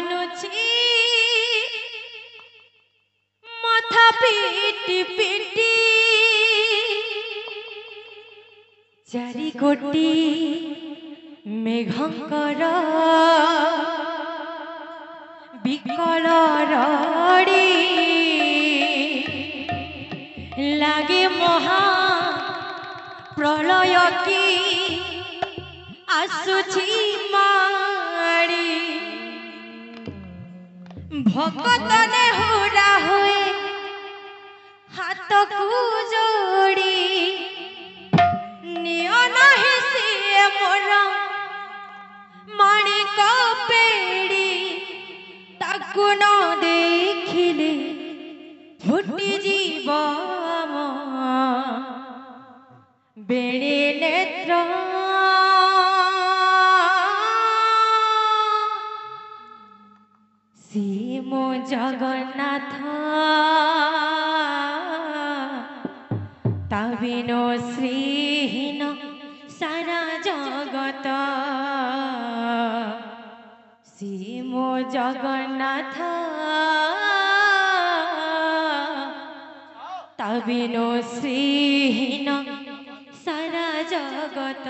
धुनुची माथा PT PT चारि कोटी मेघंकर विकल रड़ी लागे महा प्रलय की आसुची माड़ी भगत ने हुरा हुए हाथ को जोड़ी नियो नहीं सिए मोर माणिक पेड़ी ताकु न देखिले फुटी जीव बेणे नेत्र सीमो जगन्नाथ ताबिनो श्रीहीन सारा जगत सीमो जगन्नाथ ताबिनो श्रीहीन सारा जगत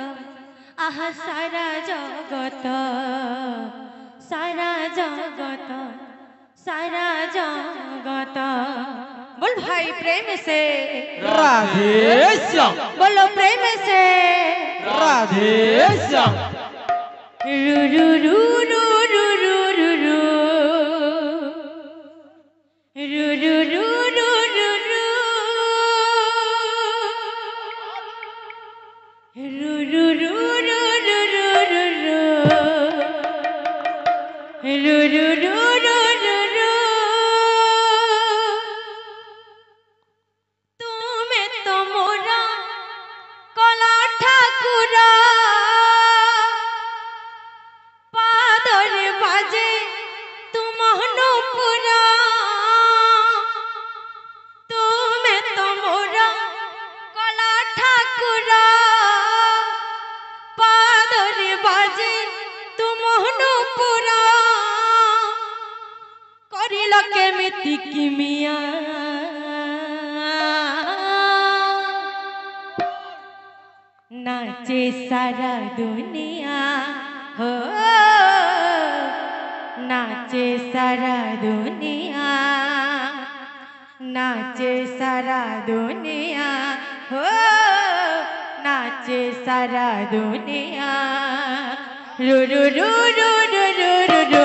आहा सारा जगत सारा जगत सारा जगत। बोल भाई प्रेम से राधे श्याम। बोलो प्रेम से राधे श्याम। रू रू रू रू रू रू रू रू रू रू रू रू रू रू रू रू रू तुम्हें तो मोरा कला ठाकुर पादरे बाजे तुम हनुपुरा तुम्हें तो मोरा कला ठाकुर पादरे बाजे तुम हनुपुरा करिल केमिति किमिया नाचे सारा दुनिया हो नाचे सारा दुनिया नाचे सारा दुनिया हो नाचे सारा दुनिया रू रू रू रू रू रू रू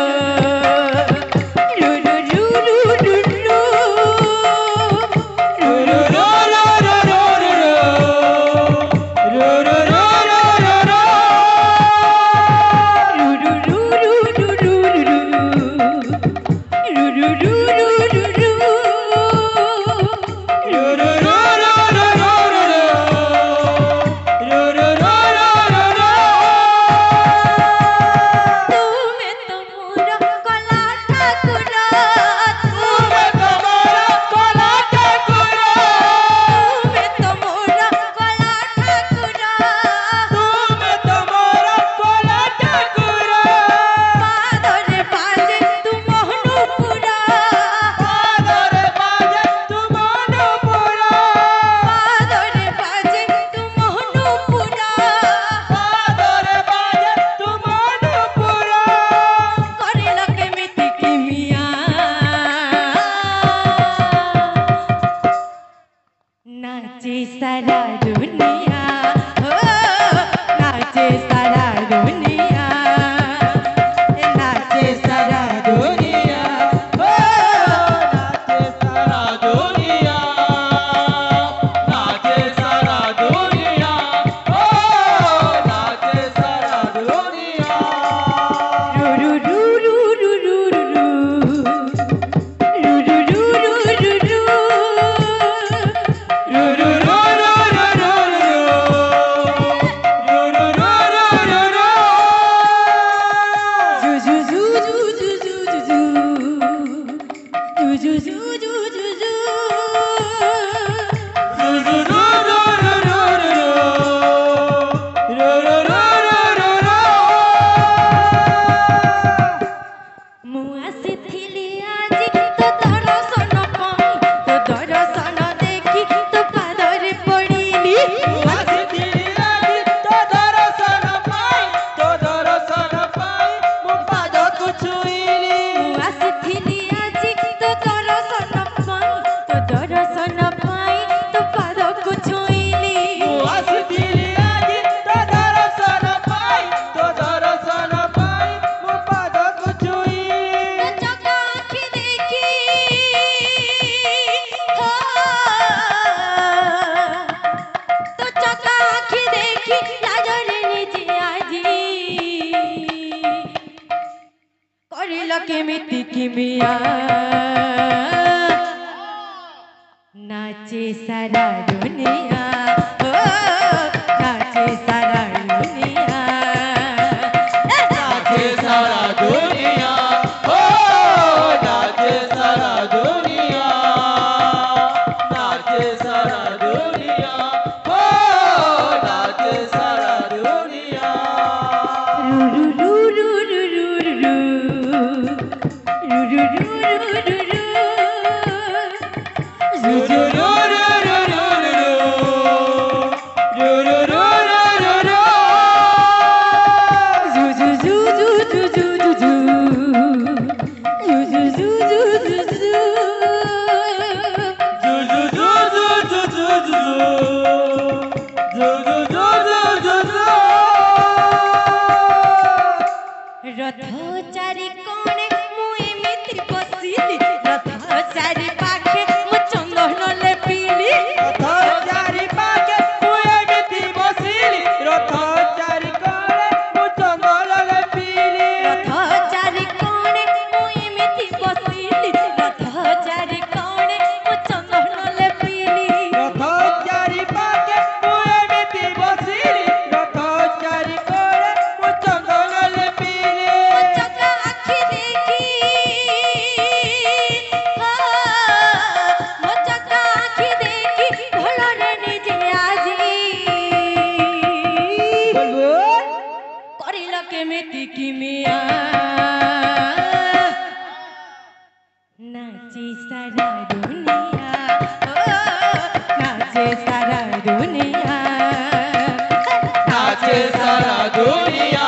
सारा दुनिया हो नाचे सारा दुनिया नाचे सारा दुनिया हो नाचे सारा दुनिया नाचे सारा दुनिया हो नाचे सारा दुनिया रू रू रू रू रू रू रू रू रू रू रू मिट्टी की मिया नाचे सारा दुनिया ओ नाचे सारा दुनिया नाचे सारा दुनिया ओ नाचे सारा दुनिया नाचे सारा दुनिया ओ नाचे सारा दुनिया रू रू रू रू रू रू रू रू रू रू रथ चारि कोणे मु एमिति बसिली रथ चारि पाखे मु चंदन लेपिली रथ चारि पाखे मु एमिति बसिली रथ चारि कोणे मु चंदन लेपिली रथ चारि कोणे मु एमिति बसिली रथ चारि कोणे मु चंदन लेपिली रथ चारि पाखे मु एमिति बसिली रथ चारि कोणे मु चंदन लेपिली चका आखि देखी मो चका आखि देखी भलरे निजे आजी करिल केमिति कि मिया नाची सारा दुनिया ओ नाचे सारा दुनिया नाचे सारा दुनिया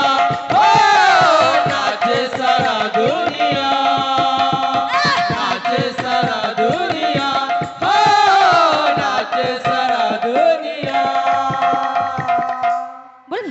ओ नाचे सारा दुनिया नाचे सारा दुनिया ओ नाचे सारा दुनिया बोल